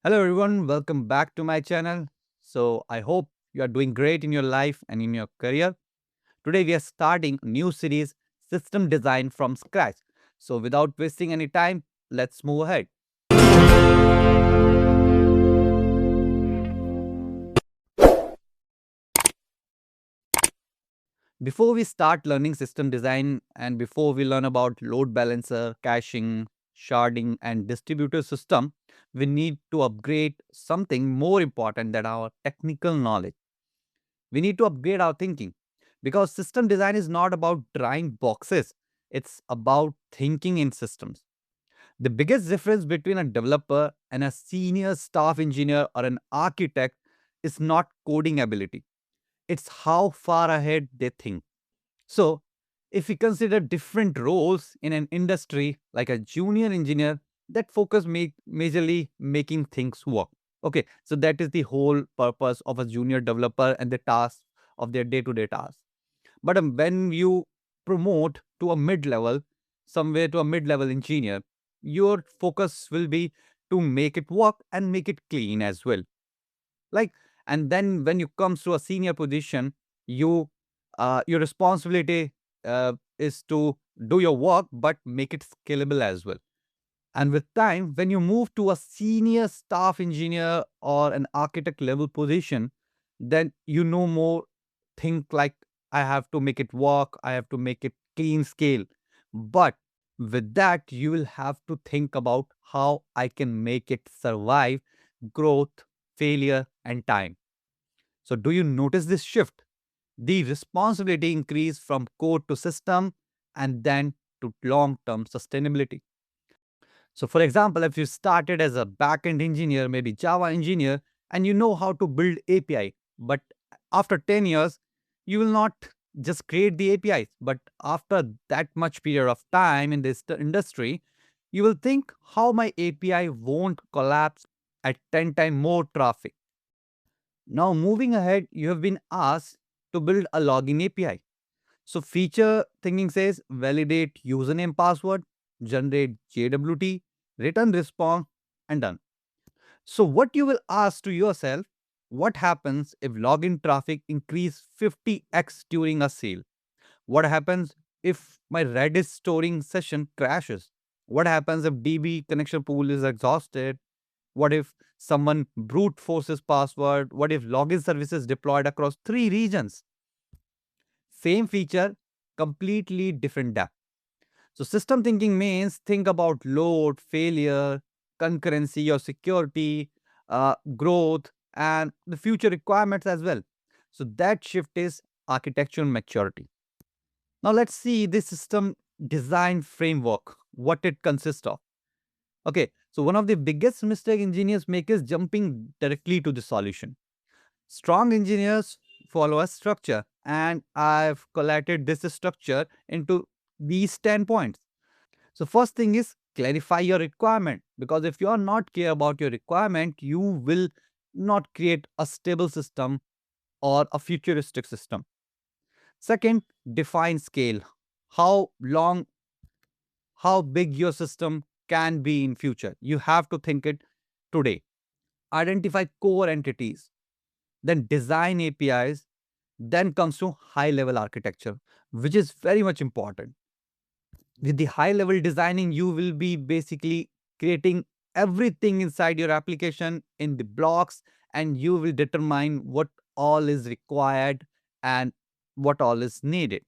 Hello everyone, welcome back to my channel. So I hope you are doing great in your life and in your career. Today we are starting a new series, System Design from Scratch. So without wasting any time, let's move ahead. Before we start learning system design and before we learn about load balancer, caching, sharding and distributed system, we need to upgrade something more important than our technical knowledge. We need to upgrade our thinking because system design is not about drawing boxes, it's about thinking in systems. The biggest difference between a developer and a senior staff engineer or an architect is not coding ability, it's how far ahead they think. So, if we consider different roles in an industry like a junior engineer that focus majorly making things work. Okay, so that is the whole purpose of a junior developer and the task of their day-to-day tasks. But when you promote to a mid-level, somewhere to a mid-level engineer, your focus will be to make it work and make it clean as well. Like, and then when you comes to a senior position, you your responsibility is to do your work but make it scalable as well. And with time, when you move to a senior staff engineer or an architect level position, then you know more think like I have to make it work, I have to make it clean scale. But with that, you will have to think about how I can make it survive growth, failure, and time. So, do you notice this shift? The responsibility increase from code to system and then to long term sustainability. So, for example, if you started as a backend engineer, maybe Java engineer, and you know how to build API, but after 10 years, you will not just create the APIs, but after that much period of time in this industry, you will think how my API won't collapse at 10 times more traffic. Now, moving ahead, you have been asked to build a login API. So, feature thinking says validate username password, generate JWT, return response, and done. So, what you will ask to yourself, what happens if login traffic increase 50x during a sale? What happens if my Redis storing session crashes? What happens if DB connection pool is exhausted? What if someone brute forces password? What if login services deployed across 3 regions? Same feature, completely different depth. So, system thinking means think about load, failure, concurrency, or security, growth, and the future requirements as well. So, that shift is architectural maturity. Now, let's see this system design framework, what it consists of. Okay, so one of the biggest mistake engineers make is jumping directly to the solution. Strong engineers follow a structure, and I've collated this structure into these 10 points. So, first thing is clarify your requirement because if you are not clear about your requirement, you will not create a stable system or a futuristic system. Second, define scale. How long, how big your system can be in future. You have to think it today. Identify core entities, then design APIs, then comes to high level architecture, which is very much important. With the high level designing, you will be basically creating everything inside your application in the blocks, and you will determine what all is required and what all is needed.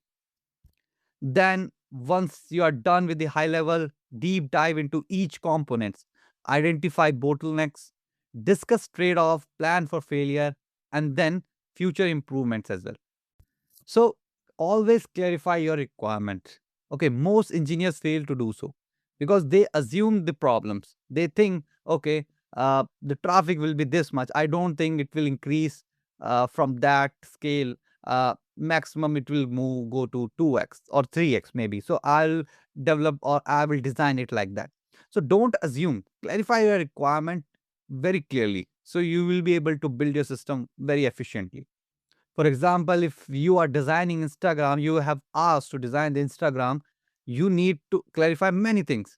Then once you are done with the high level, deep dive into each components, identify bottlenecks, discuss trade-off, plan for failure, and then future improvements as well. So always clarify your requirement. Okay, most engineers fail to do so because they assume the problems. They think, okay, the traffic will be this much. I don't think it will increase from that scale. Maximum it will move go to 2x or 3x maybe. So I'll develop or I will design it like that. So don't assume. Clarify your requirement very clearly. So you will be able to build your system very efficiently. For example, if you are designing Instagram, you have asked to design the Instagram, you need to clarify many things.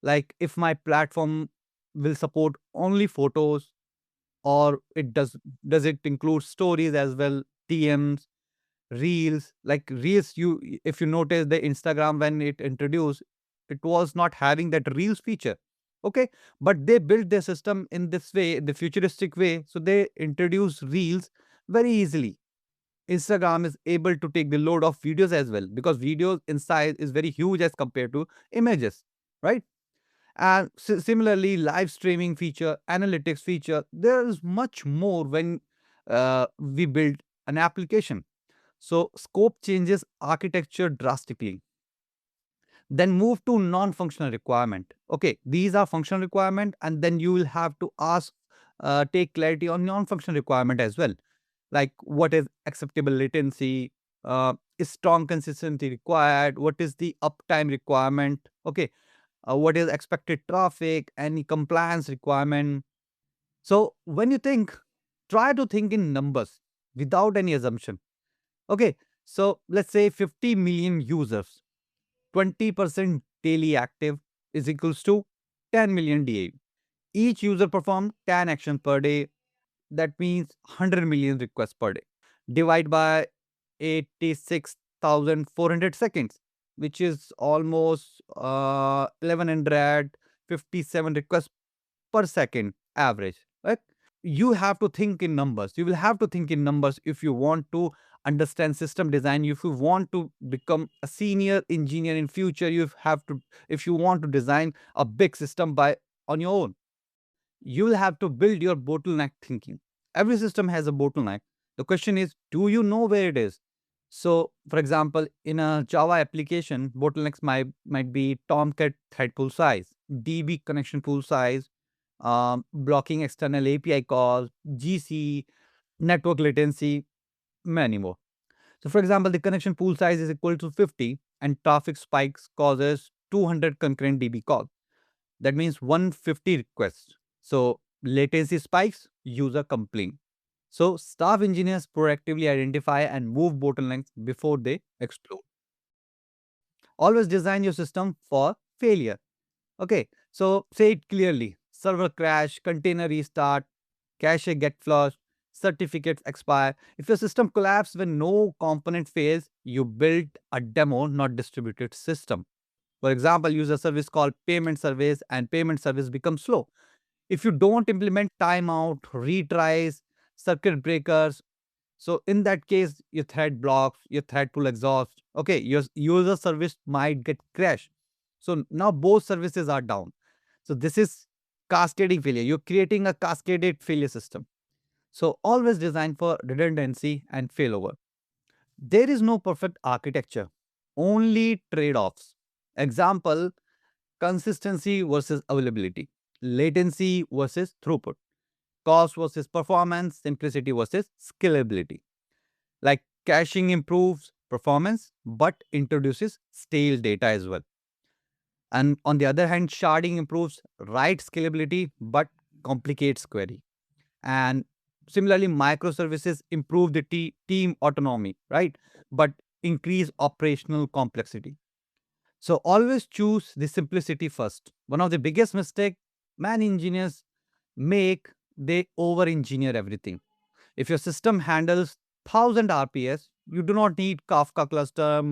Like if my platform will support only photos, or it does it include stories as well, TMs, reels? Like reels, you if you notice the Instagram when it introduced, it was not having that reels feature. Okay, but they built their system in this way, the futuristic way, so they introduce reels very easily. Instagram is able to take the load of videos as well, because videos in size is very huge as compared to images, right? And similarly, live streaming feature, analytics feature, there is much more when we build an application. So scope changes architecture drastically. Then move to non-functional requirement. Okay, these are functional requirement, and then you will have to ask, take clarity on non-functional requirement as well. Like what is acceptable latency, is strong consistency required, what is the uptime requirement, okay, what is expected traffic, any compliance requirement. So when you think, try to think in numbers without any assumption. Okay, so let's say 50 million users, 20% daily active is equals to 10 million DA. Each user performed 10 actions per day. That means 100 million requests per day. Divide by 86,400 seconds, which is almost 1157 requests per second average, right? You have to think in numbers. You will have to think in numbers if you want to understand system design. If you want to become a senior engineer in future, you have to, if you want to design a big system by on your own, you will have to build your bottleneck thinking. Every system has a bottleneck. The question is, do you know where it is? So, for example, in a Java application, bottlenecks might be Tomcat thread pool size, DB connection pool size, blocking external API calls, GC, network latency, many more. So, for example, the connection pool size is equal to 50 and traffic spikes causes 200 concurrent DB calls. That means 150 requests. So, latency spikes, user complaint. So, staff engineers proactively identify and move bottlenecks before they explode. Always design your system for failure. Okay, so say it clearly: server crash, container restart, cache get flushed, certificates expire. If your system collapses when no component fails, you built a demo, not distributed system. For example, use a service called payment service, and payment service becomes slow. If you don't implement timeout, retries, circuit breakers, so in that case, your thread blocks, your thread pool exhausts. Okay, your user service might get crashed. So now both services are down. So this is cascading failure. You're creating a cascaded failure system. So always design for redundancy and failover. There is no perfect architecture, only trade-offs. Example, consistency versus availability, latency versus throughput, cost versus performance, simplicity versus scalability. Like caching improves performance but introduces stale data as well. And on the other hand, sharding improves write scalability but complicates query. And similarly, microservices improve the team autonomy, right? But increase operational complexity. So always choose the simplicity first. One of the biggest mistake many engineers make, they over engineer everything. If your system handles 1000 RPS, you do not need Kafka cluster,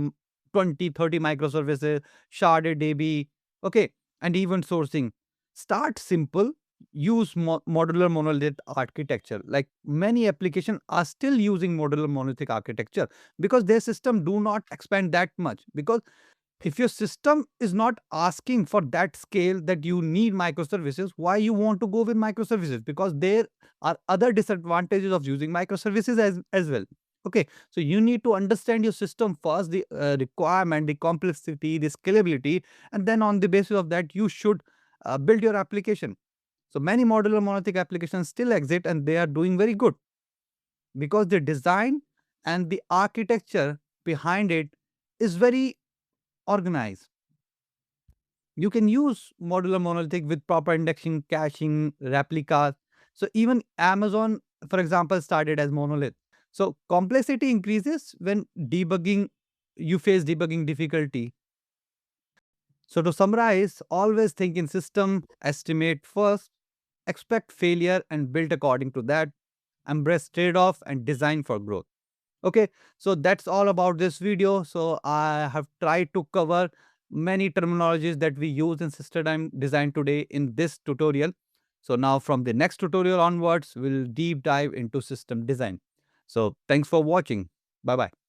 20, 30 microservices, sharded DB, okay, and event sourcing. Start simple, use modular monolith architecture. Like many applications are still using modular monolithic architecture because their system do not expand that much. Because if your system is not asking for that scale that you need microservices, why you want to go with microservices? Because there are other disadvantages of using microservices as well. Okay, so you need to understand your system first, the requirement, the complexity, the scalability, and then on the basis of that, you should build your application. So many modular monolithic applications still exist and they are doing very good because the design and the architecture behind it is very organized. You can use modular monolithic with proper indexing, caching, replicas. So even Amazon, for example, started as monolith. So complexity increases when debugging, you face debugging difficulty. So to summarize, always think in system, estimate first, Expect failure and build according to that. Embrace trade-off and design for growth. Okay, so that's all about this video. So I have tried to cover many terminologies that we use in system design today in this tutorial. So now from the next tutorial onwards, we'll deep dive into system design. So thanks for watching. Bye bye.